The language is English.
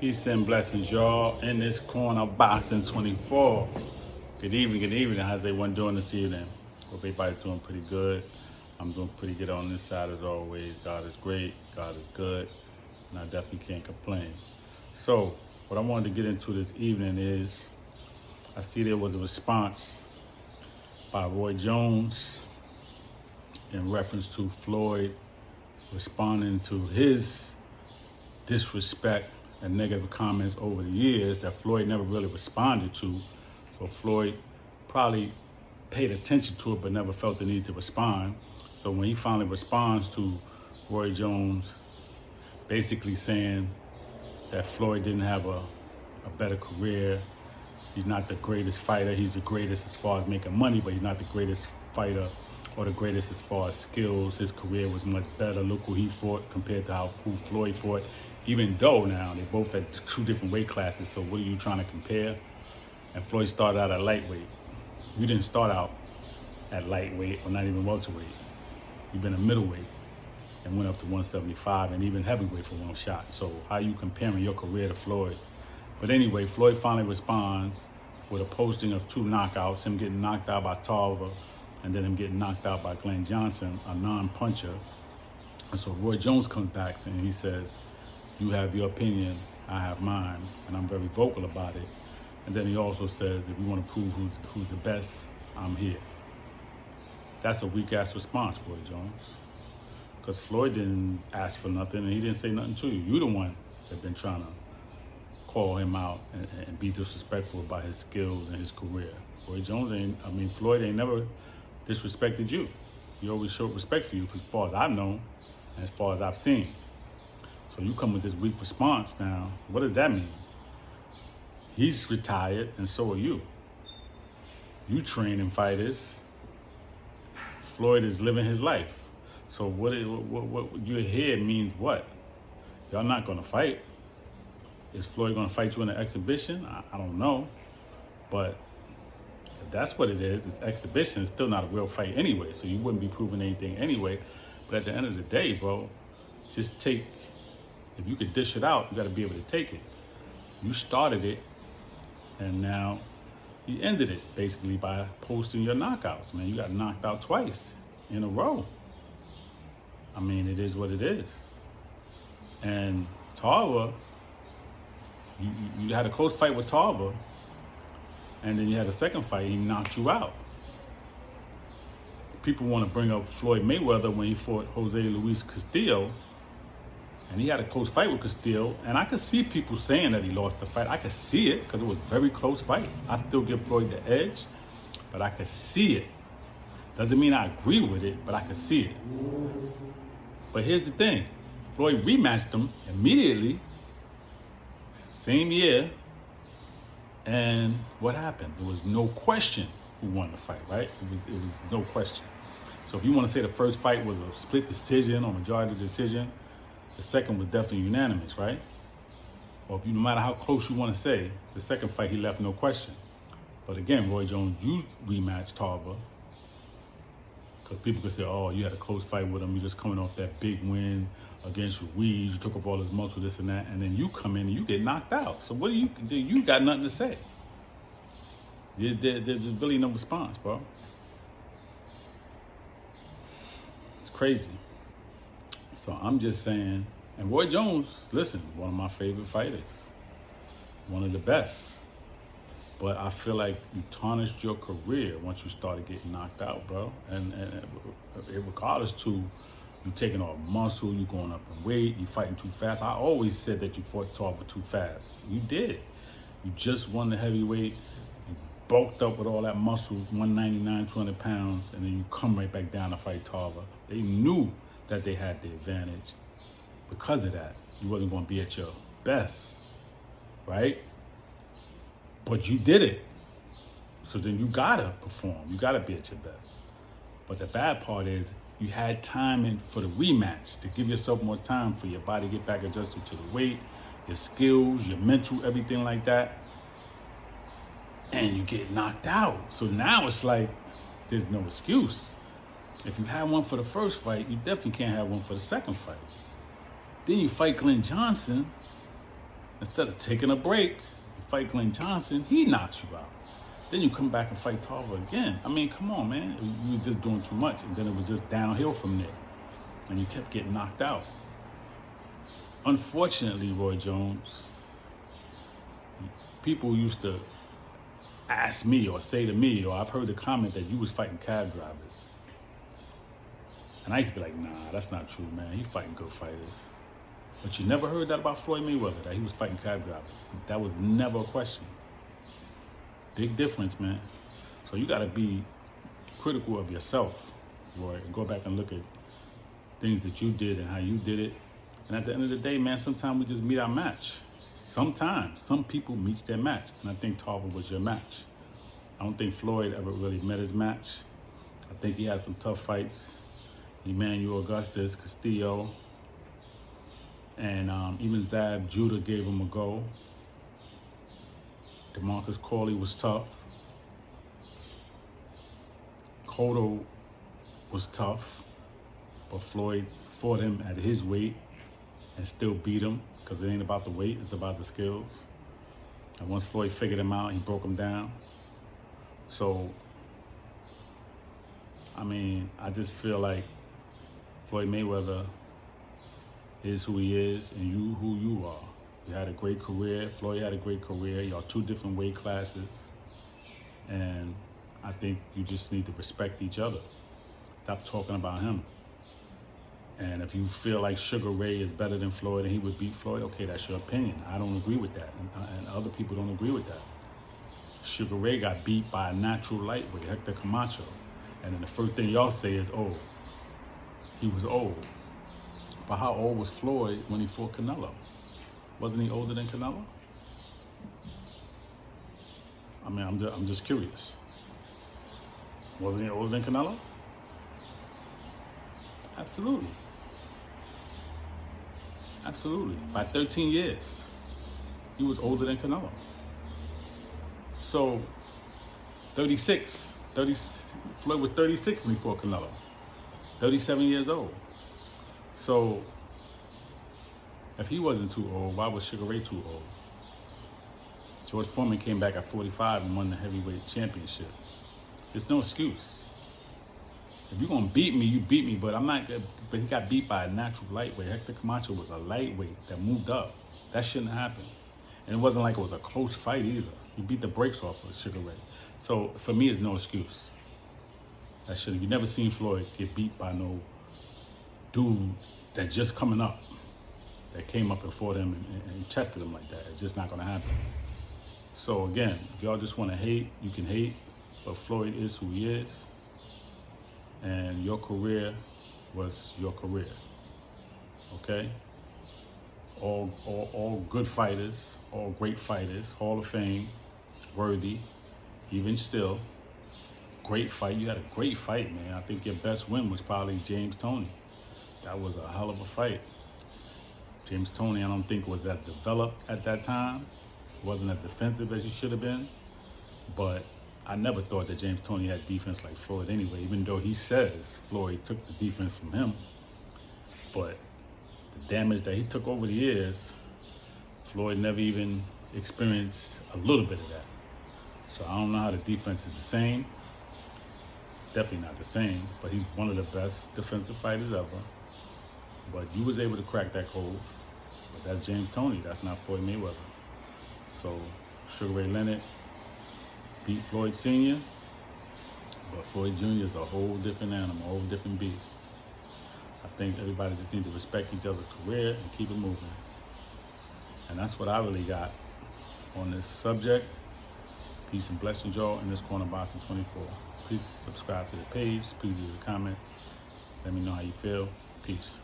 Peace and blessings, y'all. In this corner, boxing 24. Good evening. How's everyone doing this evening? Hope everybody's doing pretty good. I'm doing pretty good on this side as always. God is great, God is good, and I definitely can't complain. So, what I wanted to get into this evening is, I see there was a response by Roy Jones in reference to Floyd responding to his disrespect and negative comments over the years that Floyd never really responded to. So Floyd probably paid attention to it but never felt the need to respond. So when he finally responds to Roy Jones basically saying that Floyd didn't have a better career, he's not the greatest fighter, he's the greatest as far as making money, but he's not the greatest fighter or the greatest as far as skills. His career was much better. Look who he fought compared to who Floyd fought. Even though now they both at two different weight classes, so what are you trying to compare? And Floyd started out at lightweight. You didn't start out at lightweight or not even welterweight. You've been a middleweight and went up to 175 and even heavyweight for one shot. So how are you comparing your career to Floyd? But anyway, Floyd finally responds with a posting of two knockouts, him getting knocked out by Tarver and then him getting knocked out by Glenn Johnson, a non-puncher. And so Roy Jones comes back and he says, you have your opinion, I have mine, and I'm very vocal about it. And then he also says, if you want to prove who's the best, I'm here. That's a weak-ass response, Roy Jones. Because Floyd didn't ask for nothing, and he didn't say nothing to you. You're the one that's been trying to call him out and be disrespectful about his skills and his career. Floyd ain't never disrespected you. He always showed respect for you, as far as I've known, and as far as I've seen. So you come with this weak response now. What does that mean? He's retired, and so are you. You training fighters. Floyd is living his life. So what you're here means what? Y'all not gonna fight. Is Floyd gonna fight you in an exhibition? I don't know. But if that's what it is, it's exhibition. It's still not a real fight anyway, so you wouldn't be proving anything anyway. But at the end of the day, bro, just take, if you could dish it out, you gotta be able to take it. You started it, and now you ended it basically by posting your knockouts, man. You got knocked out twice in a row. I mean, it is what it is. And Tarver, you had a close fight with Tarver, and then you had a second fight, he knocked you out. People want to bring up Floyd Mayweather when he fought Jose Luis Castillo, and he had a close fight with Castillo, and I could see people saying that he lost the fight. I could see it because it was a very close fight. I still give Floyd the edge, but I could see it. Doesn't mean I agree with it, but I could see it. But here's the thing. Floyd rematched him immediately, same year, and what happened? There was no question who won the fight, right? It was no question. So if you want to say the first fight was a split decision or majority decision, the second was definitely unanimous, right? Or no matter how close you want to say, the second fight he left no question. But again, Roy Jones, you rematched Tarver, because people could say, oh, you had a close fight with him, you're just coming off that big win against Ruiz, you took off all his muscle, this and that, and then you come in and you get knocked out. So what do you got nothing to say. There's really no response, bro. It's crazy. So I'm just saying, and Roy Jones, listen, one of my favorite fighters, one of the best. But I feel like you tarnished your career once you started getting knocked out, bro. And regardless to you taking off muscle, you going up in weight, you fighting too fast. I always said that you fought Tarver too fast. You did. You just won the heavyweight. You bulked up with all that muscle, 199, 200 pounds, and then you come right back down to fight Tarver. They knew that they had the advantage. Because of that, you wasn't going to be at your best, right? But you did it. So then you gotta perform. You gotta be at your best. But the bad part is you had time for the rematch to give yourself more time for your body to get back adjusted to the weight, your skills, your mental, everything like that. And you get knocked out. So now it's like there's no excuse. If you had one for the first fight, you definitely can't have one for the second fight. Then you fight Glenn Johnson, Instead of taking a break, you fight Glenn Johnson, he knocks you out. Then you come back and fight Tarver again. I mean, come on, man. You were just doing too much, and then it was just downhill from there. And you kept getting knocked out. Unfortunately, Roy Jones, people used to ask me or say to me, or I've heard the comment that you was fighting cab drivers. And I used to be like, nah, that's not true, man. He's fighting good fighters. But you never heard that about Floyd Mayweather, that he was fighting cab drivers. That was never a question. Big difference, man. So you got to be critical of yourself, Roy, and go back and look at things that you did and how you did it. And at the end of the day, man, sometimes we just meet our match. Sometimes, some people meet their match. And I think Tarver was your match. I don't think Floyd ever really met his match. I think he had some tough fights. Emmanuel Augustus, Castillo, and even Zab Judah gave him a go. DeMarcus Corley was tough. Cotto was tough, but Floyd fought him at his weight and still beat him, because it ain't about the weight, it's about the skills. And once Floyd figured him out, he broke him down. So, I mean, I just feel like Floyd Mayweather is who he is, and you who you are. You had a great career. Floyd had a great career. Y'all two different weight classes. And I think you just need to respect each other. Stop talking about him. And if you feel like Sugar Ray is better than Floyd and he would beat Floyd, okay, that's your opinion. I don't agree with that. And other people don't agree with that. Sugar Ray got beat by a natural lightweight, Hector Camacho. And then the first thing y'all say is, oh, he was old. But how old was Floyd when he fought Canelo? Wasn't he older than Canelo? I mean, I'm just curious. Wasn't he older than Canelo? Absolutely. Absolutely. By 13 years, he was older than Canelo. So, 36. Floyd was 36 when he fought Canelo. 37 years old. So, if he wasn't too old, why was Sugar Ray too old? George Foreman came back at 45 and won the heavyweight championship. There's no excuse. If you're gonna beat me, you beat me, but I'm not. But he got beat by a natural lightweight. Hector Camacho was a lightweight that moved up. That shouldn't happen. And it wasn't like it was a close fight either. He beat the brakes off of Sugar Ray. So for me, it's no excuse. That shouldn't. You never seen Floyd get beat by no dude that just coming up, that came up and fought him and tested him like that. It's just not gonna happen. So again, if y'all just wanna hate, you can hate, but Floyd is who he is. And your career was your career, okay? All good fighters, all great fighters, Hall of Fame, worthy, even still. Great fight, you had a great fight, man. I think your best win was probably James Toney. That was a hell of a fight. James Toney, I don't think was as developed at that time. Wasn't as defensive as he should have been, but I never thought that James Toney had defense like Floyd anyway, even though he says Floyd took the defense from him. But the damage that he took over the years, Floyd never even experienced a little bit of that. So I don't know how the defense is the same. Definitely not the same, but he's one of the best defensive fighters ever. But you was able to crack that code. But that's James Toney, that's not Floyd Mayweather. So Sugar Ray Leonard beat Floyd Sr., but Floyd Jr. is a whole different animal, a whole different beast. I think everybody just needs to respect each other's career and keep it moving. And that's what I really got on this subject. Peace and blessings, y'all, in this corner, Boston 24. Please subscribe to the page. Please leave a comment. Let me know how you feel. Peace.